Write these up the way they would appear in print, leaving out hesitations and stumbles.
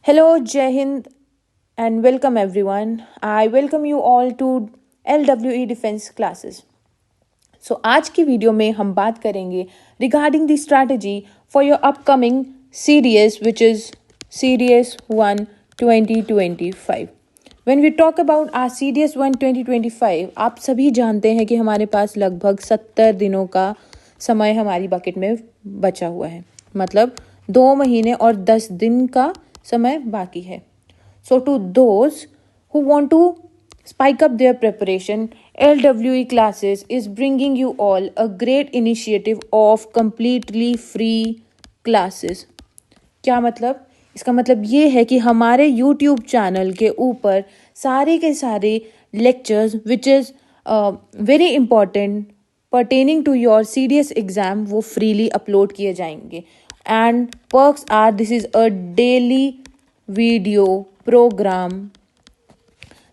Hello, Jai Hind, and welcome everyone. I welcome you all to LWE Defense classes. So आज की video में हम बात करेंगे regarding the strategy for your upcoming CDS which is CDS 1 2025. When we talk about our CDS 1 2025, आप सभी जानते हैं कि हमारे पास लगभग 70 दिनों का समय हमारी बकेट में बचा हुआ है, मतलब 2 महीने और 10 दिन का समय बाकी है. So to those who want to spike up their preparation, LWE classes is bringing you all a great initiative of completely free classes. क्या मतलब? इसका मतलब ये है कि हमारे YouTube चैनल के ऊपर सारे के सारे lectures which is very important pertaining to your CDS exam वो फ्रीली अपलोड किए जाएंगे. And perks are this is a daily video program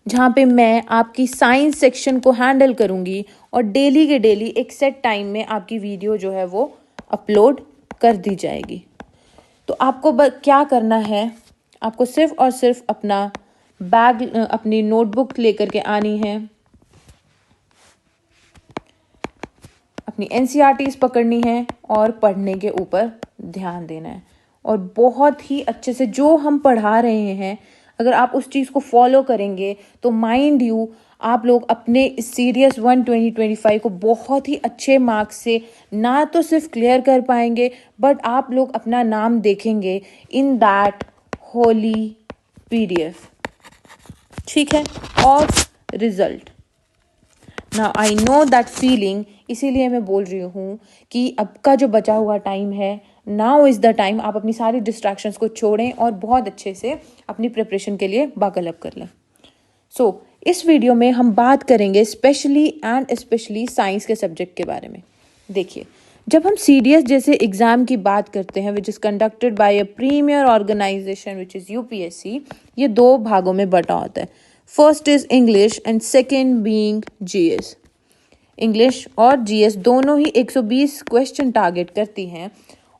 जहाँ पे मैं आपकी साइंस सेक्शन को हैंडल करूँगी और डेली के डेली एक सेट टाइम में आपकी वीडियो जो है वो अपलोड कर दी जाएगी. तो आपको क्या करना है, आपको सिर्फ और सिर्फ अपना बैग अपनी नोटबुक लेकर के आनी है, अपनी एनसीईआरटीज पकड़नी है और पढ़ने के ऊपर ध्यान देना है. और बहुत ही अच्छे से जो हम पढ़ा रहे हैं अगर आप उस चीज़ को फॉलो करेंगे तो माइंड यू आप लोग अपने सीडीएस 1 2025 को बहुत ही अच्छे मार्क्स से ना तो सिर्फ क्लियर कर पाएंगे बट आप लोग अपना नाम देखेंगे इन दैट होली पीडीएफ. ठीक है. और result now I know that feeling, इसीलिए मैं बोल रही हूँ कि अब का जो बचा हुआ टाइम है, नाउ इज़ द टाइम आप अपनी सारी डिस्ट्रैक्शंस को छोड़ें और बहुत अच्छे से अपनी प्रिपरेशन के लिए बकल अप कर लें. सो इस वीडियो में हम बात करेंगे स्पेशली एंड स्पेशली साइंस के सब्जेक्ट के बारे में. देखिए, जब हम सीडीएस जैसे एग्ज़ाम की बात करते हैं which is conducted by a premier organization which is UPSC, ये 2 भागों में बटा होता है. First is English and second being GS. English और जीएस दोनों ही 120 क्वेश्चन टारगेट करती हैं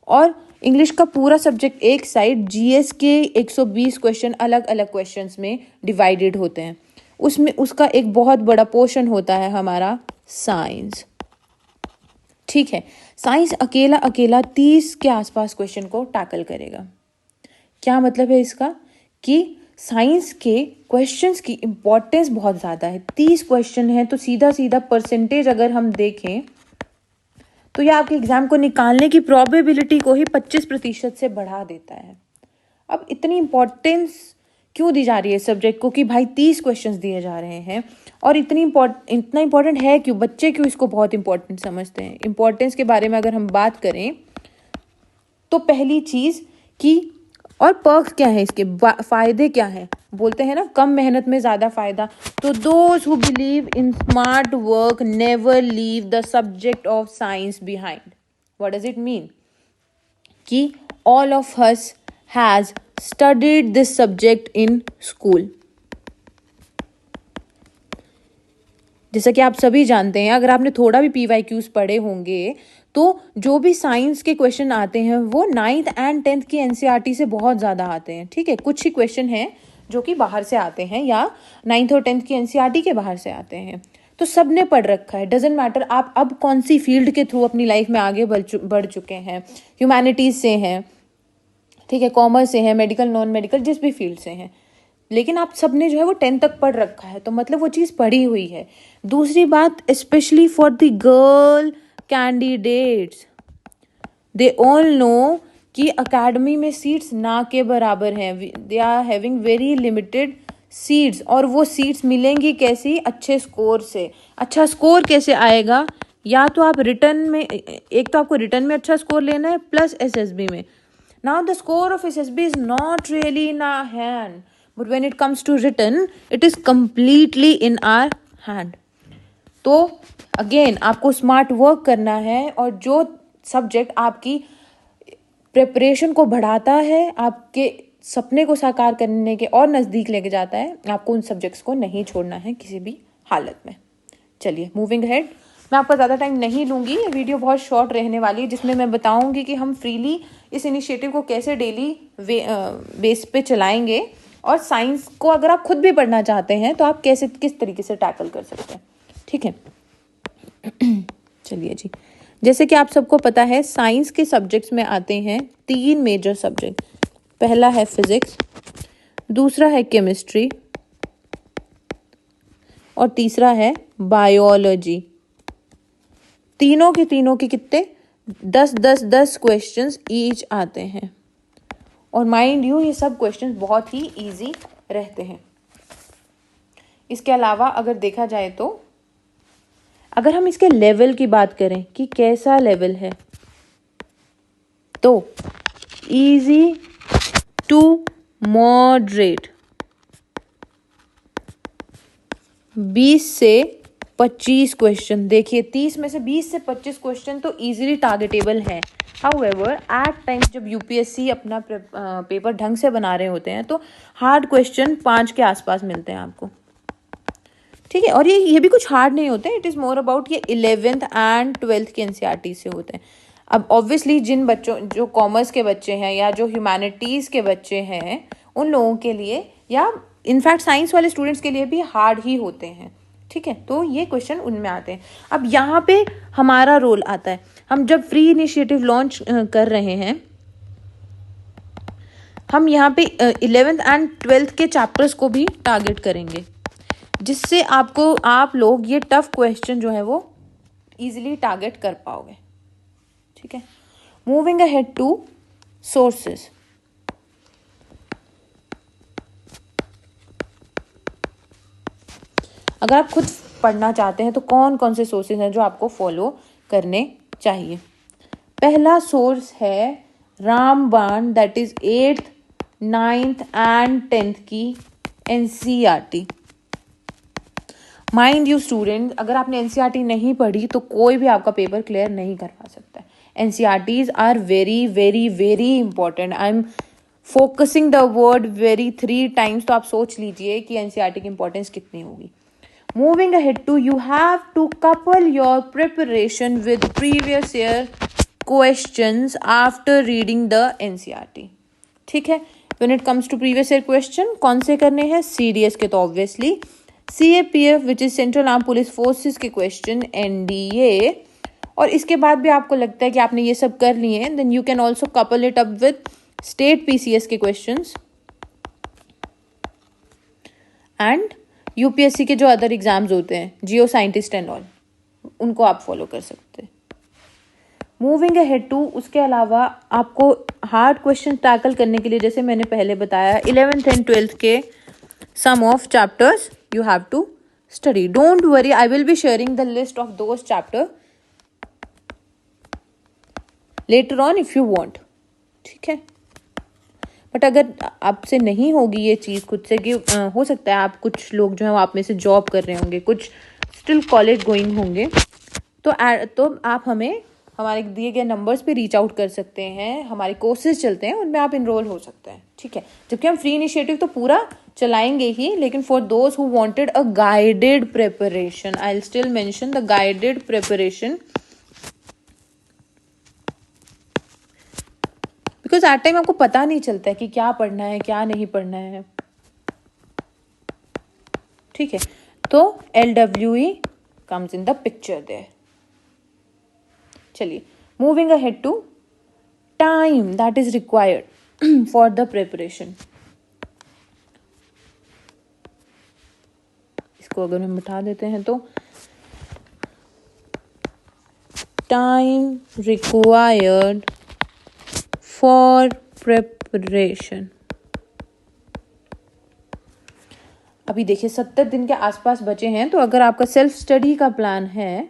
और इंग्लिश का पूरा सब्जेक्ट एक साइड, जीएस के 120 क्वेश्चन अलग अलग क्वेश्चंस में डिवाइडेड होते हैं. उसमें उसका एक बहुत बड़ा पोर्शन होता है हमारा साइंस. ठीक है. साइंस अकेला अकेला 30 के आसपास क्वेश्चन को टैकल करेगा. क्या मतलब है इसका कि साइंस के क्वेश्चंस की इम्पोर्टेंस बहुत ज़्यादा है. 30 क्वेश्चन है तो सीधा सीधा परसेंटेज अगर हम देखें तो यह आपके एग्जाम को निकालने की प्रोबेबिलिटी को ही 25% से बढ़ा देता है. अब इतनी इम्पोर्टेंस क्यों दी जा रही है सब्जेक्ट को कि भाई 30 क्वेश्चंस दिए जा रहे हैं और इतना इम्पोर्टेंट है क्यों, बच्चे क्यों इसको बहुत इम्पोर्टेंट समझते हैं. इम्पोर्टेंस के बारे में अगर हम बात करें तो पहली चीज़ कि और पर्क्स क्या है, इसके फ़ायदे क्या हैं. बोलते हैं ना कम मेहनत में ज़्यादा फ़ायदा. तो those who believe in smart work never leave the subject of science behind. What does it mean कि all of us has studied this subject in school. जैसा कि आप सभी जानते हैं, अगर आपने थोड़ा भी पीवाईक्यूज पढ़े होंगे तो जो भी साइंस के क्वेश्चन आते हैं वो 9th एंड 10th की एनसीईआरटी से बहुत ज़्यादा आते हैं. ठीक है. कुछ ही क्वेश्चन हैं जो कि बाहर से आते हैं या 9th और 10th की एनसीईआरटी के बाहर से आते हैं. तो सब ने पढ़ रखा है. डजेंट मैटर आप अब कौन सी फील्ड के थ्रू अपनी लाइफ में आगे बढ़ चुके हैं. ह्यूमैनिटीज़ से हैं, ठीक है, कॉमर्स से हैं, मेडिकल नॉन मेडिकल जिस भी फील्ड से हैं, लेकिन आप सब ने जो है वो 10th तक पढ़ रखा है तो मतलब वो चीज़ पढ़ी हुई है. दूसरी बात, specially for the girl candidates, they all know कि अकेडमी में सीट्स ना के बराबर हैं. They are having very limited seats और वो सीट्स मिलेंगी कैसी, अच्छे स्कोर से. अच्छा स्कोर कैसे आएगा, या तो आप रिटर्न में, एक तो आपको रिटर्न में अच्छा स्कोर लेना है प्लस एसएसबी में. Now the score of SSB is not really in our hand but when it comes to written it is completely in our hand. तो अगेन आपको स्मार्ट वर्क करना है और जो सब्जेक्ट आपकी प्रिपरेशन को बढ़ाता है, आपके सपने को साकार करने के और नज़दीक लेके जाता है, आपको उन सब्जेक्ट्स को नहीं छोड़ना है किसी भी हालत में. चलिए मूविंग अहेड. मैं आपका ज़्यादा टाइम नहीं लूँगी, ये वीडियो बहुत शॉर्ट रहने वाली है, जिसमें मैं बताऊँगी कि हम फ्रीली इस इनिशिएटिव को कैसे डेली बेस पे चलाएंगे, और साइंस को अगर आप खुद भी पढ़ना चाहते हैं तो आप कैसे किस तरीके से टैकल कर सकते हैं। ठीक है, चलिए जी। जैसे कि आप सबको पता है, साइंस के सब्जेक्ट्स में आते हैं 3 मेजर सब्जेक्ट। पहला है फिजिक्स, दूसरा है केमिस्ट्री, और तीसरा है बायोलॉजी। तीनों के कितने 10 क्वेश्चंस ईच आते हैं, और माइंड यू ये सब क्वेश्चंस बहुत ही इजी रहते हैं। इसके अलावा अगर देखा जाए तो अगर हम इसके लेवल की बात करें कि कैसा लेवल है, तो इजी टू मॉडरेट 20 से 25 क्वेश्चन। देखिए 30 में से 20 से 25 क्वेश्चन तो इजीली टारगेटेबल है। हाउएवर एट टाइम्स जब यूपीएससी अपना पेपर ढंग से बना रहे होते हैं तो हार्ड क्वेश्चन 5 के आसपास मिलते हैं आपको। ठीक है, और ये भी कुछ हार्ड नहीं होते, इट इज़ मोर अबाउट ये 11th एंड 12th के एनसीईआरटी से होते हैं। अब ऑब्वियसली जिन बच्चों जो कॉमर्स के बच्चे हैं या जो ह्यूमैनिटीज़ के बच्चे हैं उन लोगों के लिए, या इनफैक्ट साइंस वाले स्टूडेंट्स के लिए भी हार्ड ही होते हैं। ठीक है, तो ये क्वेश्चन उनमें आते हैं। अब यहाँ पे हमारा रोल आता है, हम जब फ्री इनिशिएटिव लॉन्च कर रहे हैं, हम यहाँ पे 11th एंड 12th के चैप्टर्स को भी टारगेट करेंगे, जिससे आप लोग ये टफ क्वेश्चन जो है वो इजीली टारगेट कर पाओगे। ठीक है, मूविंग अहेड टू सोर्सेस। अगर आप खुद पढ़ना चाहते हैं तो कौन कौन से सोर्सेज हैं जो आपको फॉलो करने चाहिए। पहला सोर्स है रामबाण, that is 8th 9th and 10th की एनसीईआरटी। माइंड यू स्टूडेंट, अगर आपने एनसीईआरटी नहीं पढ़ी तो कोई भी आपका पेपर क्लियर नहीं करवा सकता है। NCERTs are very very very important. I am focusing the word very 3 times, तो आप सोच लीजिए कि एनसीईआरटी की इंपॉर्टेंस कितनी होगी। Moving ahead to, you have to couple your preparation with previous year questions after reading the NCERT. ठीक है, when it comes to previous year question कौन से करने हैं? CDS के तो obviously, CAPF which is Central Armed Police Forces के question, NDA, और इसके बाद भी आपको लगता है कि आपने ये सब कर लिए हैं, then you can also couple it up with state PCS के questions and यूपीएससी के जो अदर एग्जाम्स होते हैं, जियो साइंटिस्ट एंड ऑल, उनको आप फॉलो कर सकते हैं। मूविंग अहेड टू, उसके अलावा आपको हार्ड क्वेश्चन टैकल करने के लिए, जैसे मैंने पहले बताया, 11th एंड 12th के some of chapters you have to study. Don't worry, I will be sharing the list of those chapter later on if you want. ठीक है, बट अगर आपसे नहीं होगी ये चीज़ खुद से, कि हो सकता है आप कुछ लोग जो है वो आप में से जॉब कर रहे होंगे, कुछ स्टिल कॉलेज गोइंग होंगे, तो आप हमें हमारे दिए गए नंबर्स पे रीच आउट कर सकते हैं। हमारे कोर्सेज चलते हैं, उनमें आप इनरोल हो सकते हैं। ठीक है, जबकि हम फ्री इनिशिएटिव तो पूरा चलाएंगे ही, लेकिन for those who wanted a guided preparation, I will still mention the guided preparation, because at time आपको पता नहीं चलता है कि क्या पढ़ना है क्या नहीं पढ़ना है। ठीक है, तो LWE comes in the picture there. चलिए, moving ahead to time that is required for the preparation. इसको अगर हम बिठा देते हैं तो टाइम रिक्वायर्ड फॉर प्रिपरेशन। अभी देखिए 70 दिन के आसपास बचे हैं, तो अगर आपका सेल्फ स्टडी का प्लान है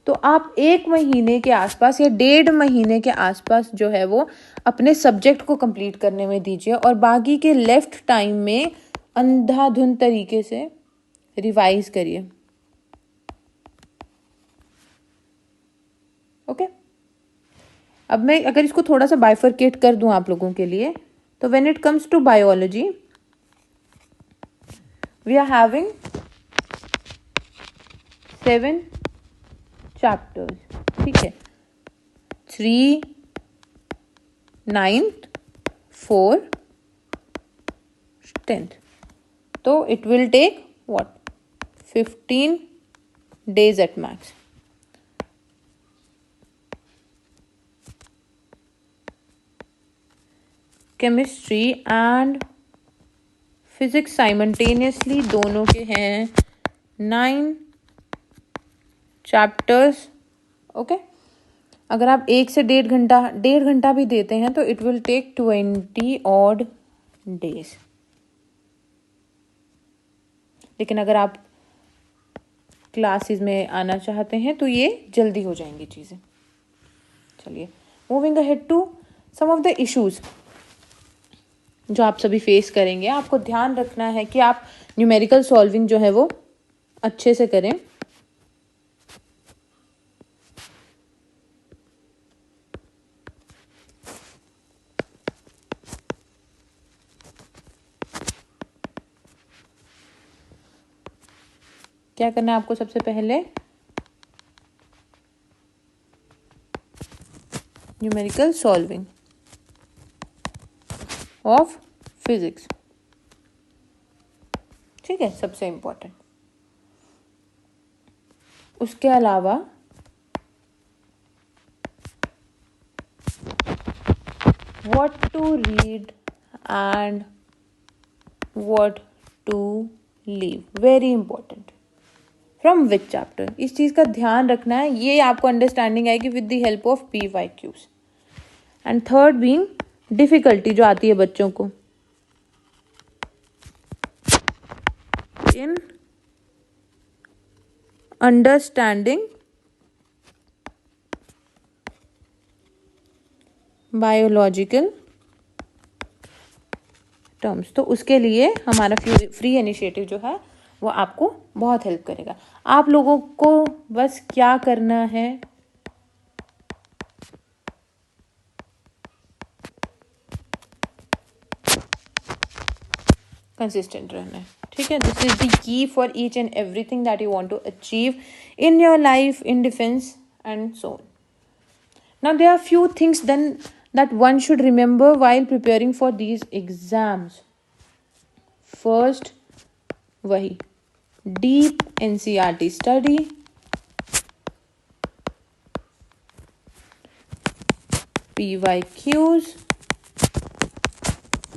तो आप 1 महीने के आसपास या 1.5 महीने के आसपास जो है वो अपने सब्जेक्ट को कंप्लीट करने में दीजिए, और बाकी के लेफ्ट टाइम में अंधाधुंध तरीके से रिवाइज करिए। ओके, अब मैं अगर इसको थोड़ा सा बाइफरकेट कर दूं आप लोगों के लिए, तो when it comes to biology, we are having 7 chapters, ठीक है, 3 9th 4 10th, तो it will take what 15 days at max. Chemistry and physics simultaneously दोनों के हैं 9 चैप्टर्स, ओके। अगर आप 1 से 1.5 घंटा भी देते हैं तो it will take 20 odd days. लेकिन अगर आप क्लासेस में आना चाहते हैं तो ये जल्दी हो जाएंगी चीज़ें। चलिए, moving ahead to some of the issues जो आप सभी फेस करेंगे। आपको ध्यान रखना है कि आप न्यूमेरिकल सॉल्विंग जो है वो अच्छे से करें। क्या करना है आपको सबसे पहले, न्यूमेरिकल सॉल्विंग ऑफ फिजिक्स, ठीक है, सबसे इंपॉर्टेंट। उसके अलावा what to read and what to leave, very important. From which chapter, इस चीज़ का ध्यान रखना है, ये आपको अंडरस्टैंडिंग आएगी with the help of PYQs। And third being difficulty जो आती है बच्चों को इन अंडरस्टैंडिंग बायोलॉजिकल टर्म्स, तो उसके लिए हमारा फ्री इनिशिएटिव जो है वो आपको बहुत हेल्प करेगा। आप लोगों को बस क्या करना है, कंसिस्टेंट रहना है, ठीक है। This is the key for each and everything that you want to achieve in your life, in defence and so on. Now there are few things then that one should remember while preparing for these exams. First, वही deep NCERT study, PYQs,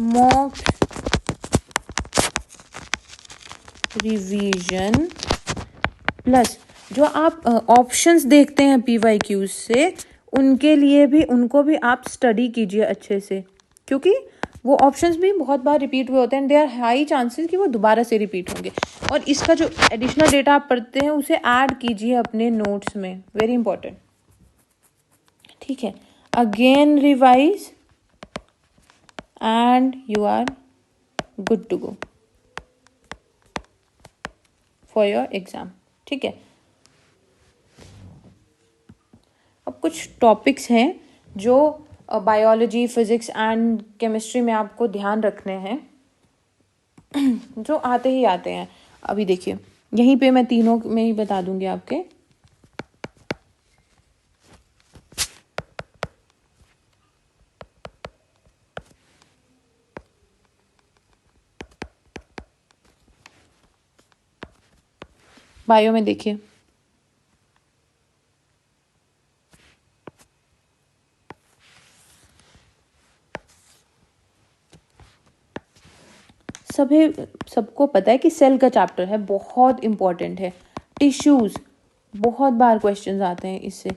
mocks, revision, plus जो आप options देखते हैं PYQs से, उनके लिए भी उनको भी आप स्टडी कीजिए अच्छे से, क्योंकि वो ऑप्शंस भी बहुत बार रिपीट हुए होते हैं एंड देयर हाई चांसेस कि वो दोबारा से रिपीट होंगे। और इसका जो एडिशनल डेटा आप पढ़ते हैं उसे ऐड कीजिए अपने नोट्स में, वेरी इंपॉर्टेंट, ठीक है। Again revise and you are good to go for your exam, ठीक है। अब कुछ टॉपिक्स हैं जो बायोलॉजी, फिजिक्स एंड केमिस्ट्री में आपको ध्यान रखने हैं जो आते ही आते हैं। अभी देखिए, यहीं पे मैं तीनों में ही बता दूंगी आपके। बायो में देखिए, सबको पता है कि सेल का चैप्टर है, बहुत इंपॉर्टेंट है। टिश्यूज, बहुत बार क्वेश्चंस आते हैं इससे।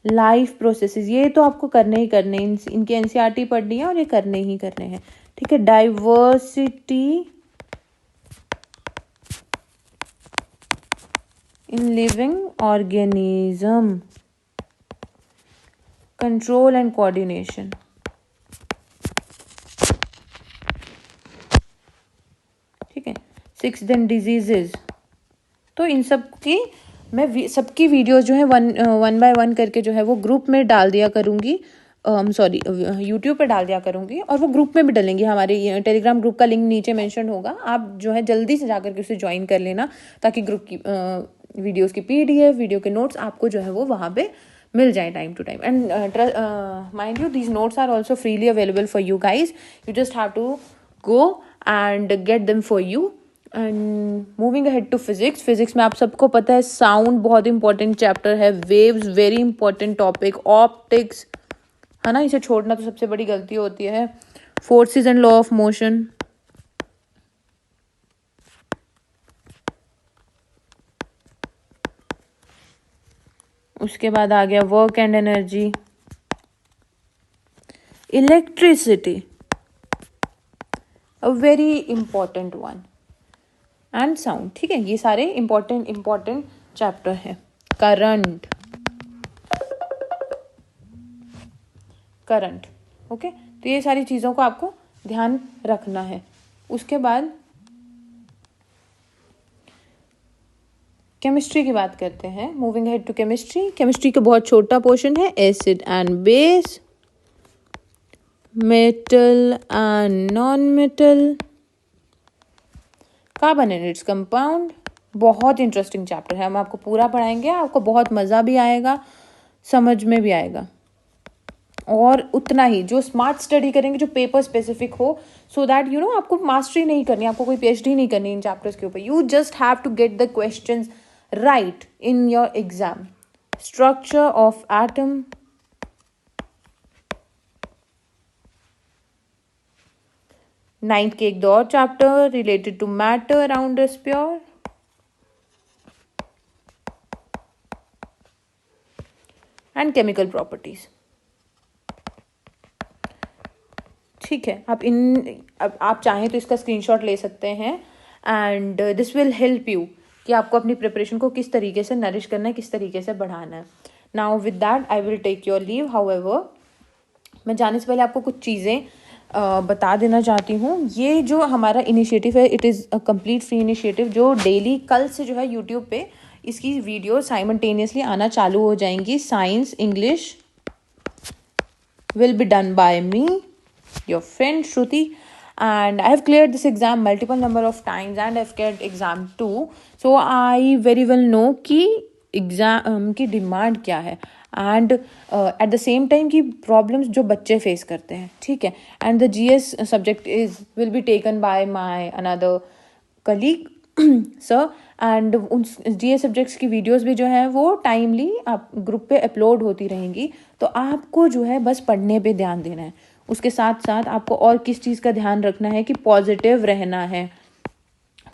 लाइफ प्रोसेसेस, ये तो आपको करने ही करने, इनके NCERT पढ़नी है और ये करने ही करने हैं, ठीक है। Diversity in living organism, control and coordination, ठीक है। 6 दिन डिजीजेज, तो इन सब की मैं सबकी वीडियोस जो है वन बाय वन करके जो है वो ग्रुप में डाल दिया करूँगी, सॉरी यूट्यूब पे डाल दिया करूँगी, और वो ग्रुप में भी डलेंगी। हमारे टेलीग्राम ग्रुप का लिंक नीचे मेंशन होगा, आप जो है जल्दी से जाकर के उसे ज्वाइन कर लेना, ताकि ग्रुप की वीडियोस की PDF, वीडियो के नोट्स आपको जो है वो वहाँ पे मिल जाए time to time. And mind you these notes are also freely available for you guys. You just have to go and get them for you. And moving ahead to physics में आप सबको पता है साउंड बहुत important chapter है. Waves very important topic. Optics है ना, इसे छोड़ना तो सबसे बड़ी गलती होती है. Forces and law of motion. उसके बाद आ गया work and energy. Electricity, a very important one. And sound. ठीक है, ये सारे इंपॉर्टेंट चैप्टर है. करंट. ओके, तो ये सारी चीज़ों को आपको ध्यान रखना है. उसके बाद केमिस्ट्री की बात करते हैं. मूविंग अहेड टू केमिस्ट्री का बहुत छोटा पोर्शन है. Acid and base, metal and non metal, carbon and its compound. बहुत इंटरेस्टिंग चैप्टर है. हम आपको पूरा पढ़ाएंगे, आपको बहुत मज़ा भी आएगा, समझ में भी आएगा. और उतना ही जो स्मार्ट स्टडी करेंगे, जो पेपर स्पेसिफिक हो, सो दैट यू नो आपको मास्टरी नहीं करनी, आपको कोई PhD नहीं करनी इन चैप्टर्स के ऊपर. You just have to get the questions right in your exam. Structure of atom, ninth के एक दो और chapter related to matter around us pure. And chemical properties. ठीक है, आप चाहें तो इसका स्क्रीनशॉट ले सकते हैं. And this will help you कि आपको अपनी प्रिपरेशन को किस तरीके से नरिश करना है, किस तरीके से बढ़ाना है. Now with that I will take your leave. However, मैं जाने से पहले आपको कुछ चीज़ें बता देना चाहती हूँ. ये जो हमारा इनिशिएटिव है, it is a complete free initiative, जो डेली कल से जो है यूट्यूब पे इसकी वीडियो साइमल्टेनियसली आना चालू हो जाएंगी. Science English will be done by me, your friend Shruti, and I have cleared this exam multiple number of times and I've cleared exam 2, so I very well know कि exam की demand क्या है. And at the same time की problems जो बच्चे face करते हैं. ठीक है, and the GS subject will be taken by my another colleague sir. And उन GS सब्जेक्ट्स की वीडियोस भी जो है वो टाइमली आप ग्रुप पे अपलोड होती रहेंगी. तो आपको जो है बस पढ़ने पे ध्यान देना है. उसके साथ साथ आपको और किस चीज़ का ध्यान रखना है कि पॉजिटिव रहना है,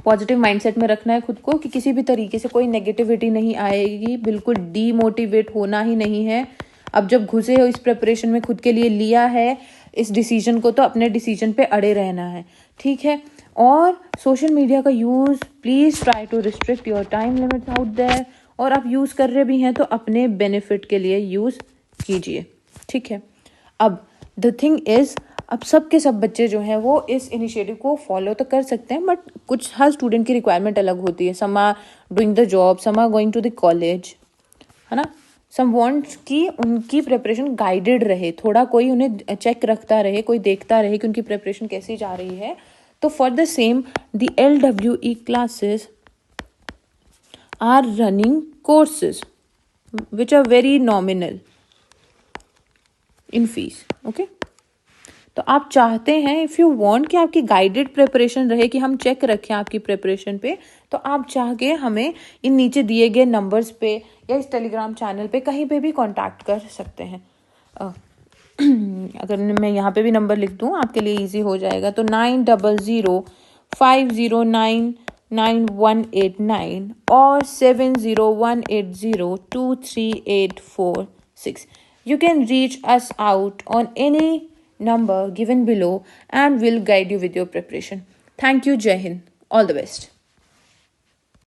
पॉजिटिव माइंडसेट में रखना है खुद को, कि किसी भी तरीके से कोई नेगेटिविटी नहीं आएगी. बिल्कुल डीमोटिवेट होना ही नहीं है. अब जब घुसे हो इस प्रिपरेशन में, खुद के लिए लिया है इस डिसीजन को, तो अपने डिसीजन पे अड़े रहना है. ठीक है, और सोशल मीडिया का use please try to restrict your time limits out there. और आप यूज़ कर रहे भी हैं तो अपने बेनिफिट के लिए यूज़ कीजिए. ठीक है, अब द थिंग इज़, अब सब के सब बच्चे जो हैं वो इस इनिशिएटिव को फॉलो तो कर सकते हैं, बट कुछ हर स्टूडेंट की रिक्वायरमेंट अलग होती है. Some are doing the job, some are going to the college, है ना. सम वांट्स कि उनकी प्रिपरेशन गाइडेड रहे, थोड़ा कोई उन्हें चेक रखता रहे, कोई देखता रहे कि उनकी प्रिपरेशन कैसी जा रही है. तो for the same the LWE classes are running courses which are very nominal in fees. Okay, तो आप चाहते हैं, इफ़ यू वांट कि आपकी गाइडेड प्रिपरेशन रहे, कि हम चेक रखें आपकी प्रिपरेशन पे, तो आप चाह के हमें इन नीचे दिए गए नंबर्स पे या इस टेलीग्राम चैनल पे कहीं पे भी कांटेक्ट कर सकते हैं. अगर मैं यहाँ पे भी नंबर लिख दूँ आपके लिए इजी हो जाएगा, तो 9005099189 और 7018023846. You can reach us out on any number given below and we'll guide you with your preparation. Thank you. Jai Hind. All the best.